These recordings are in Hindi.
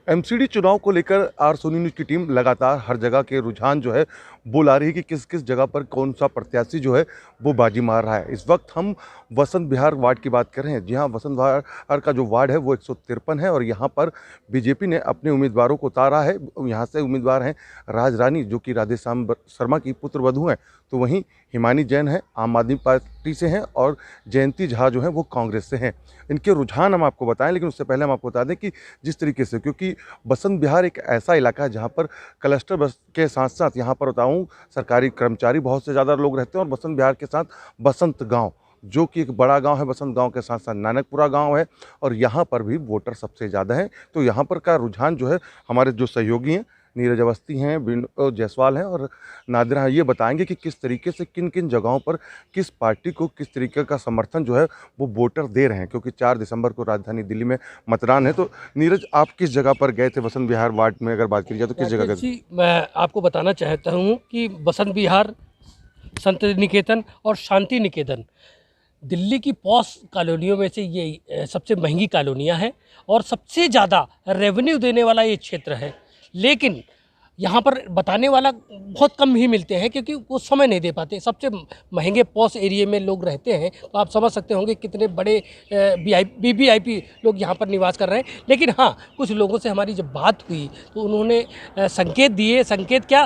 एमसीडी चुनाव को लेकर आर सोनी न्यूज़ की टीम लगातार हर जगह के रुझान जो है वो ला रही है कि किस किस जगह पर कौन सा प्रत्याशी जो है वो बाजी मार रहा है। इस वक्त हम वसंत विहार वार्ड की बात कर रहे हैं। जी हाँ, वसंत विहार का जो वार्ड है वो 153 है और यहाँ पर बीजेपी ने अपने उम्मीदवारों को उतारा है। यहाँ से उम्मीदवार हैं राज रानी, जो कि राधेश्याम शर्मा की पुत्रवधू हैं, तो वहीं हिमानी जैन है आम आदमी पार्टी से हैं और जयंती झा जो है वो कांग्रेस से हैं। इनके रुझान हम आपको बताएं, लेकिन उससे पहले हम आपको बता दें कि जिस तरीके से, क्योंकि बसंत विहार एक ऐसा इलाका है जहाँ पर क्लस्टर बस के साथ साथ यहाँ पर बताऊँ सरकारी कर्मचारी बहुत से ज़्यादा लोग रहते हैं और बसंत विहार के साथ बसंत गाँव, जो कि एक बड़ा गांव है, बसंत गांव के साथ साथ नानकपुरा गांव है और यहाँ पर भी वोटर सबसे ज़्यादा हैं। तो यहाँ पर का रुझान जो है, हमारे जो सहयोगी हैं नीरज अवस्थी हैं, विनोद जायसवाल हैं और नादिरा हैं, ये बताएंगे कि किस तरीके से किन किन जगहों पर किस पार्टी को किस तरीके का समर्थन जो है वो वोटर दे रहे हैं, क्योंकि 4 दिसंबर को राजधानी दिल्ली में मतदान है। तो नीरज, आप किस जगह पर गए थे बसंत विहार वार्ड में? अगर बात की जाए तो किस जगह गए थे? मैं आपको बताना चाहता हूँ कि बसंत विहार, संत निकेतन और शांति निकेतन दिल्ली की पॉश कॉलोनियों में से ये सबसे महंगी कॉलोनियाँ हैं और सबसे ज़्यादा रेवेन्यू देने वाला ये क्षेत्र है। लेकिन यहाँ पर बताने वाला बहुत कम ही मिलते हैं क्योंकि वो समय नहीं दे पाते। सबसे महंगे पॉश एरिया में लोग रहते हैं, तो आप समझ सकते होंगे कितने बड़े वीवीआईपी लोग यहाँ पर निवास कर रहे हैं। लेकिन हाँ, कुछ लोगों से हमारी जब बात हुई तो उन्होंने संकेत दिए। संकेत क्या,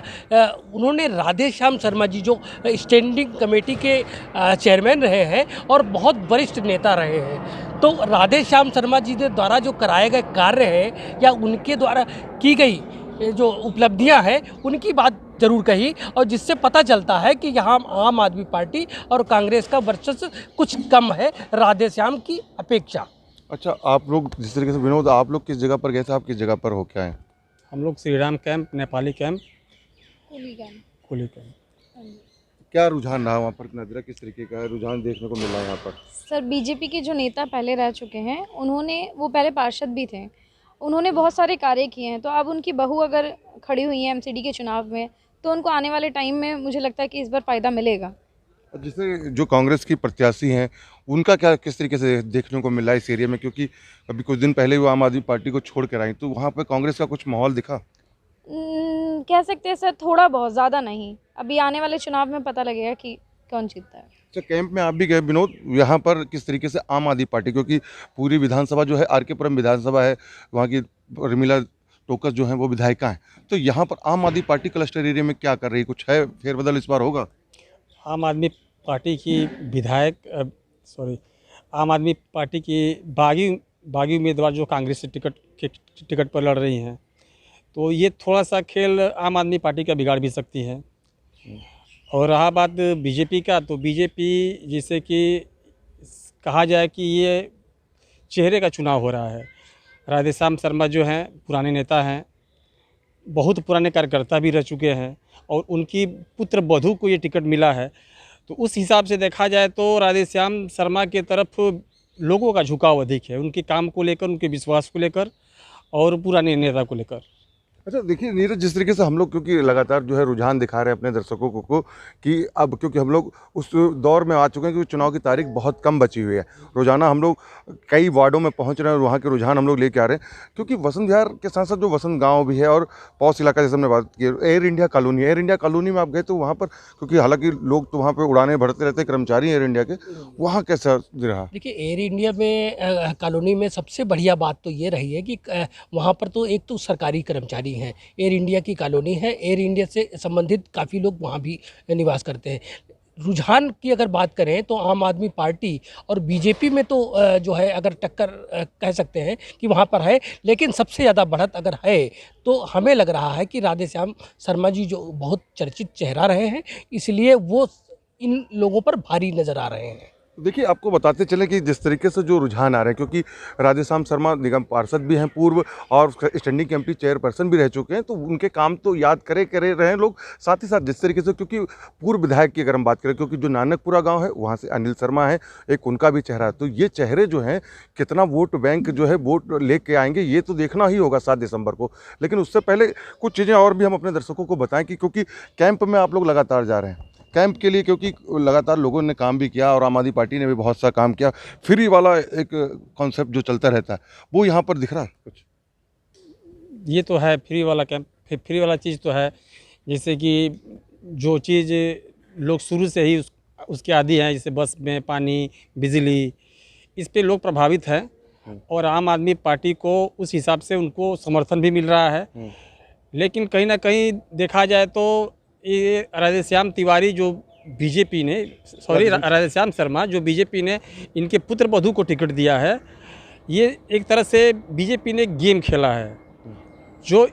उन्होंने राधेश्याम शर्मा जी जो स्टैंडिंग कमेटी के चेयरमैन रहे हैं और बहुत वरिष्ठ नेता रहे हैं, तो राधेश्याम शर्मा जी के द्वारा जो कराए गए कार्य हैं या उनके द्वारा की गई जो उपलब्धियां हैं उनकी बात जरूर कही, और जिससे पता चलता है कि यहाँ आम आदमी पार्टी और कांग्रेस का वर्चस्व कुछ कम है राधेश्याम की अपेक्षा। अच्छा, आप लोग जिस तरीके से, विनोद, आप लोग किस जगह पर गए थे? आप किस जगह पर हो क्या है? हम लोग श्रीराम कैंप, नेपाली कैंप, कुली कैंप। क्या रुझान रहा वहाँ पर? नजरा किस तरीके का रुझान देखने को मिला यहाँ पर? सर, बीजेपी के जो नेता पहले रह चुके हैं, वो पहले पार्षद भी थे, उन्होंने बहुत सारे कार्य किए हैं। तो अब उनकी बहू अगर खड़ी हुई है एमसीडी के चुनाव में, तो उनको आने वाले टाइम में मुझे लगता है कि इस बार फ़ायदा मिलेगा। जैसे जो कांग्रेस की प्रत्याशी हैं, उनका क्या किस तरीके से देखने को मिला इस एरिया में? क्योंकि अभी कुछ दिन पहले वो आम आदमी पार्टी को छोड़ कर आई, तो वहाँ पर कांग्रेस का कुछ माहौल दिखा? कह सकते हैं सर, थोड़ा बहुत, ज़्यादा नहीं। अभी आने वाले चुनाव में पता लगेगा कि कौन जीतता है। अच्छा, कैंप में आप भी गए विनोद, यहाँ पर किस तरीके से आम आदमी पार्टी, क्योंकि पूरी विधानसभा जो है आर.के. पुरम विधानसभा है, वहाँ की रिमिला टोकस जो है वो विधायिका हैं, तो यहाँ पर आम आदमी पार्टी क्लस्टर एरिया में क्या कर रही, कुछ है फेरबदल इस बार होगा? आम आदमी पार्टी की आम आदमी पार्टी की बागी उम्मीदवार जो कांग्रेस से टिकट पर लड़ रही हैं, तो ये थोड़ा सा खेल आम आदमी पार्टी का बिगाड़ भी सकती है। और रहा बात बीजेपी का, तो बीजेपी जैसे कि कहा जाए कि ये चेहरे का चुनाव हो रहा है। राधेश्याम शर्मा जो हैं पुराने नेता हैं, बहुत पुराने कार्यकर्ता भी रह चुके हैं और उनकी पुत्र वधू को ये टिकट मिला है। तो उस हिसाब से देखा जाए तो राधेश्याम शर्मा के तरफ लोगों का झुकाव अधिक है, उनके काम को लेकर, उनके विश्वास को लेकर और पुराने नेता को लेकर। अच्छा, देखिए नीरज, जिस तरीके से हम लोग क्योंकि लगातार जो है रुझान दिखा रहे हैं अपने दर्शकों को कि अब क्योंकि हम लोग उस दौर में आ चुके हैं कि चुनाव की तारीख बहुत कम बची हुई है, रोज़ाना हम लोग कई वार्डों में पहुंच रहे हैं और वहाँ के रुझान हम लोग लेके आ रहे हैं, क्योंकि वसंत विहार के साथ साथ जो वसंत गांव भी है और पॉश इलाका, जैसे हमने बात की air India colony, air India colony में आप गए तो वहाँ पर, क्योंकि हालांकि लोग तो वहाँ पर उड़ाने भरते रहते हैं, कर्मचारी एयर इंडिया के, वहाँ कैसा रहा? देखिए, एयर इंडिया में कॉलोनी में सबसे बढ़िया बात तो ये रही है कि वहाँ पर तो एक तो सरकारी कर्मचारी हैं, एयर इंडिया की कॉलोनी है, एयर इंडिया से संबंधित काफ़ी लोग वहाँ भी निवास करते हैं। रुझान की अगर बात करें तो आम आदमी पार्टी और बीजेपी में तो जो है अगर टक्कर कह सकते हैं कि वहाँ पर है, लेकिन सबसे ज़्यादा बढ़त अगर है तो हमें लग रहा है कि राधेश्याम शर्मा जी जो बहुत चर्चित चेहरा रहे हैं, इसलिए वो इन लोगों पर भारी नज़र आ रहे हैं। देखिए, आपको बताते चलें कि जिस तरीके से जो रुझान आ रहे हैं, क्योंकि राधेश्याम शर्मा निगम पार्षद भी हैं पूर्व और स्टैंडिंग कमेटी चेयरपर्सन भी रह चुके हैं, तो उनके काम तो याद करे रहे हैं लोग। साथ ही साथ जिस तरीके से, क्योंकि पूर्व विधायक की अगर हम बात करें, क्योंकि जो नानकपुरा गांव है वहाँ से अनिल शर्मा है, एक उनका भी चेहरा है, तो ये चेहरे जो हैं कितना वोट बैंक जो है वोट लेके आएंगे, ये तो देखना ही होगा 7 दिसंबर को। लेकिन उससे पहले कुछ चीज़ें और भी हम अपने दर्शकों को बताएं कि क्योंकि कैंप में आप लोग लगातार जा रहे हैं, कैंप के लिए, क्योंकि लगातार लोगों ने काम भी किया और आम आदमी पार्टी ने भी बहुत सा काम किया, फ्री वाला एक कॉन्सेप्ट जो चलता रहता है वो यहाँ पर दिख रहा है कुछ? ये तो है फ्री वाला कैंप, फ्री वाला चीज़ तो है। जैसे कि जो चीज़ लोग शुरू से ही उसके आदी हैं, जैसे बस में पानी, बिजली, इस पे लोग प्रभावित हैं और आम आदमी पार्टी को उस हिसाब से उनको समर्थन भी मिल रहा है। लेकिन कहीं ना कहीं देखा जाए तो ये राधेश्याम तिवारी जो बीजेपी ने, सॉरी राधेश्याम शर्मा जो बीजेपी ने इनके पुत्र वधू को टिकट दिया है, ये एक तरह से बीजेपी ने गेम खेला है जो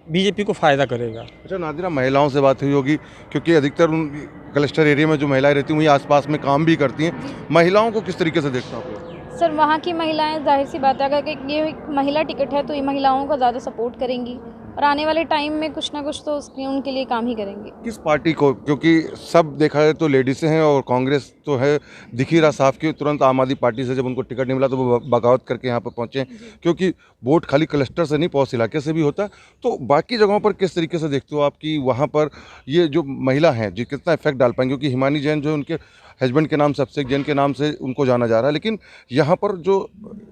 बीजेपी को फ़ायदा करेगा। अच्छा नादिरा, महिलाओं से बात हुई होगी क्योंकि अधिकतर उन क्लस्टर एरिया में जो महिलाएं रहती हैं वहीं आसपास में काम भी करती हैं, महिलाओं को किस तरीके से देखते हो आप लोग? सर वहाँ की महिलाएं जाहिर सी बात है, अगर ये एक महिला टिकट है तो ये महिलाओं को ज़्यादा सपोर्ट करेंगी और आने वाले टाइम में कुछ ना कुछ तो उनके लिए काम ही करेंगे। किस पार्टी को, क्योंकि सब देखा जाए तो लेडीज़ हैं और कांग्रेस तो है, दिख ही रहा साफ कि तुरंत आम आदमी पार्टी से जब उनको टिकट नहीं मिला तो वो बगावत करके यहाँ पर पहुँचे, क्योंकि वोट खाली क्लस्टर से नहीं पौष इलाके से भी होता है। तो बाकी जगहों पर किस तरीके से देखते हो आप कि वहाँ पर ये जो महिला हैं जो कितना इफेक्ट डाल पाएंगे, क्योंकि हिमानी जैन जो उनके हस्बैंड के नाम से, अभिषेक जैन के नाम से उनको जाना जा रहा है, लेकिन यहाँ पर जो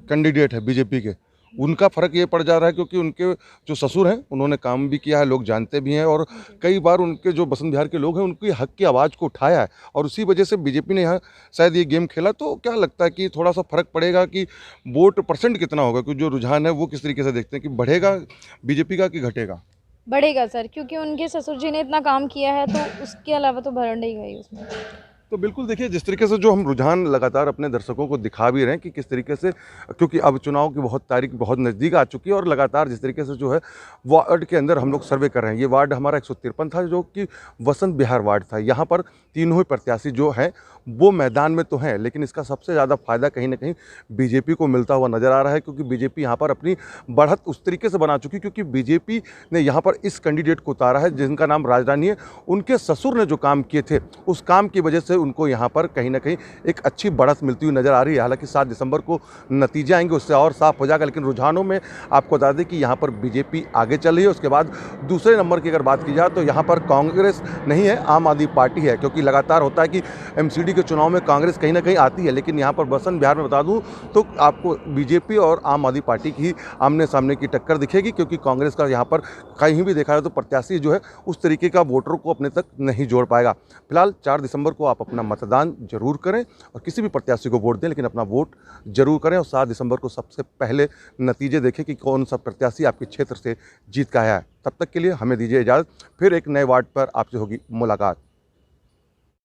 कैंडिडेट है बीजेपी के, उनका फ़र्क ये पड़ जा रहा है क्योंकि उनके जो ससुर हैं उन्होंने काम भी किया है, लोग जानते भी हैं और कई बार उनके जो बसंत बिहार के लोग हैं उनकी हक की आवाज़ को उठाया है और उसी वजह से बीजेपी ने यहाँ शायद ये गेम खेला। तो क्या लगता है कि थोड़ा सा फ़र्क पड़ेगा कि वोट परसेंट कितना होगा, क्योंकि जो रुझान है वो किस तरीके से देखते हैं कि बढ़ेगा बीजेपी का कि घटेगा? बढ़ेगा सर, क्योंकि उनके ससुर जी ने इतना काम किया है तो उसके अलावा तो भरण ही गई उसमें। तो बिल्कुल देखिए, जिस तरीके से जो हम रुझान लगातार अपने दर्शकों को दिखा भी रहे हैं कि किस तरीके से, क्योंकि अब चुनाव की बहुत तारीख बहुत नज़दीक आ चुकी है और लगातार जिस तरीके से जो है वार्ड के अंदर हम लोग सर्वे कर रहे हैं। ये वार्ड हमारा 153 था जो कि वसंत बिहार वार्ड था। यहाँ पर तीनों ही प्रत्याशी जो हैं वो मैदान में तो हैं, लेकिन इसका सबसे ज़्यादा फायदा कहीं ना कहीं बीजेपी को मिलता हुआ नज़र आ रहा है, क्योंकि बीजेपी यहाँ पर अपनी बढ़त उस तरीके से बना चुकी, क्योंकि बीजेपी ने यहाँ पर इस कैंडिडेट को उतारा है जिनका नाम राजरानी है। उनके ससुर ने जो काम किए थे उस काम की वजह से उनको यहाँ पर कहीं ना कहीं एक अच्छी बढ़त मिलती हुई नज़र आ रही है। हालांकि 7 दिसंबर को नतीजे आएंगे, उससे और साफ हो जाएगा, लेकिन रुझानों में आपको बता दें कि यहाँ पर बीजेपी आगे चल रही है। उसके बाद दूसरे नंबर की अगर बात की जाए तो यहाँ पर कांग्रेस नहीं है, आम आदमी पार्टी है, क्योंकि लगातार होता है कि एमसीडी के चुनाव में कांग्रेस कहीं ना कहीं आती है, लेकिन यहाँ पर वसंत बिहार में बता दूं तो आपको बीजेपी और आम आदमी पार्टी की आमने सामने की टक्कर दिखेगी, क्योंकि कांग्रेस का यहाँ पर कहीं भी देखा जाए तो प्रत्याशी जो है उस तरीके का वोटरों को अपने तक नहीं जोड़ पाएगा। फिलहाल 4 दिसंबर को आप अपना मतदान जरूर करें और किसी भी प्रत्याशी को वोट दें, लेकिन अपना वोट जरूर करें और 7 दिसंबर को सबसे पहले नतीजे देखें कि कौन सा प्रत्याशी आपके क्षेत्र से जीत का आया है। तब तक के लिए हमें दीजिए इजाज़त, फिर एक नए वार्ड पर आपसे होगी मुलाकात।